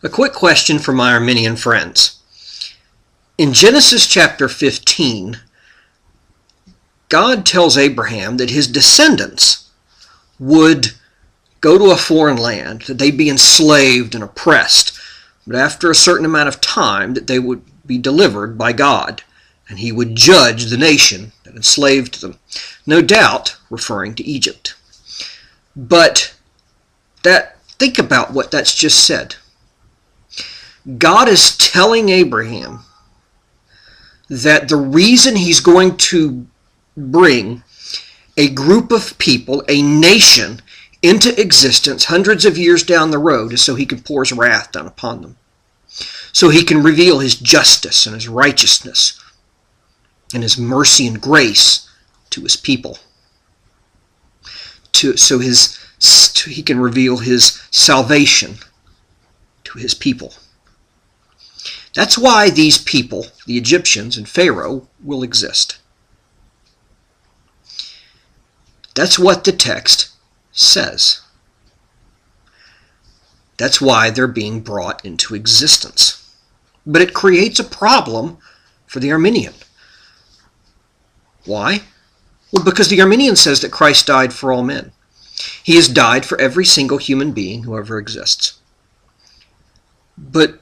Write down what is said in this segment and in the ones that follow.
A quick question for my Arminian friends. In Genesis chapter 15, God tells Abraham that his descendants would go to a foreign land, that they'd be enslaved and oppressed, but after a certain amount of time that they would be delivered by God, and he would judge the nation that enslaved them. No doubt referring to Egypt. But think about what that's just said. God is telling Abraham that the reason he's going to bring a group of people, a nation, into existence hundreds of years down the road is so he can pour his wrath down upon them. So he can reveal his justice and his righteousness and his mercy and grace to his people. So he can reveal his salvation to his people. That's why these people, the Egyptians and Pharaoh, will exist. That's what the text says. That's why they're being brought into existence. But it creates a problem for the Arminian. Why? Well, because the Arminian says that Christ died for all men. He has died for every single human being who ever exists. But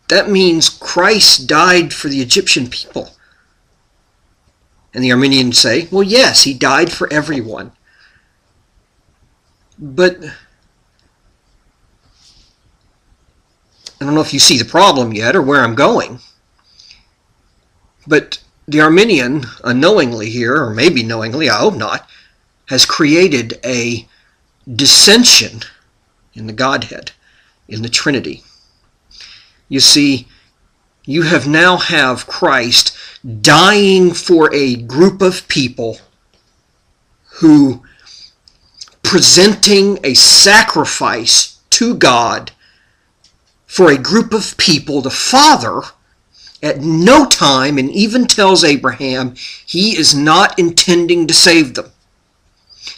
that means Christ died for the Egyptian people. And the Arminians say, well, yes, he died for everyone. But I don't know if you see the problem yet or where I'm going. But the Arminian, unknowingly here, or maybe knowingly, I hope not, has created a dissension in the Godhead, in the Trinity. You see, you now have Christ dying for a group of people who, presenting a sacrifice to God for a group of people, the Father, at no time, and even tells Abraham, he is not intending to save them.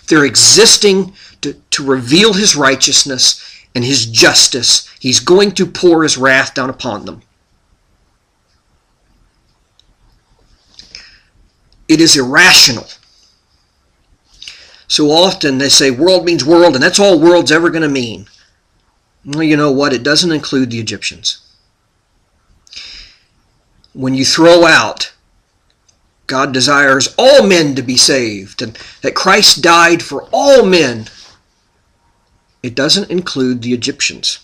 They're existing to reveal his righteousness and his justice. He's going to pour his wrath down upon them. It is irrational. So often they say world means world, and that's all world's ever going to mean. Well, you know what? It doesn't include the Egyptians. When you throw out God desires all men to be saved, and that Christ died for all men, it doesn't include the Egyptians.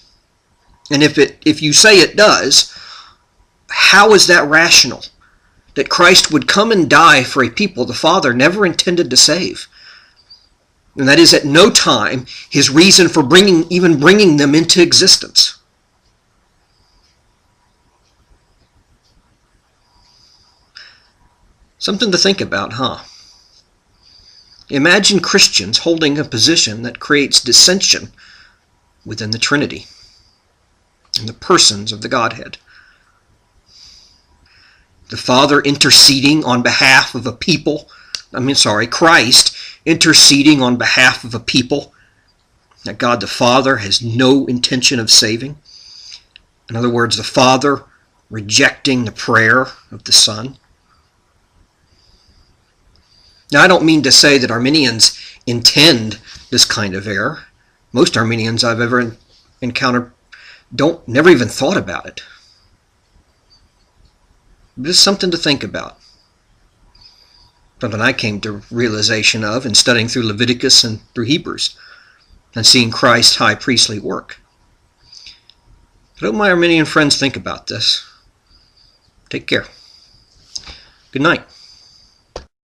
And if you say it does, how is that rational? That Christ would come and die for a people the Father never intended to save. And that is at no time his reason for even bringing them into existence. Something to think about, huh? Imagine Christians holding a position that creates dissension within the Trinity and the persons of the Godhead. The Father interceding on behalf of a people, Christ interceding on behalf of a people that God the Father has no intention of saving. In other words, the Father rejecting the prayer of the Son. Now, I don't mean to say that Arminians intend this kind of error. Most Arminians I've ever encountered never even thought about it. But it's something to think about. Something I came to realization of in studying through Leviticus and through Hebrews and seeing Christ's high priestly work. I hope my Arminian friends think about this. Take care. Good night.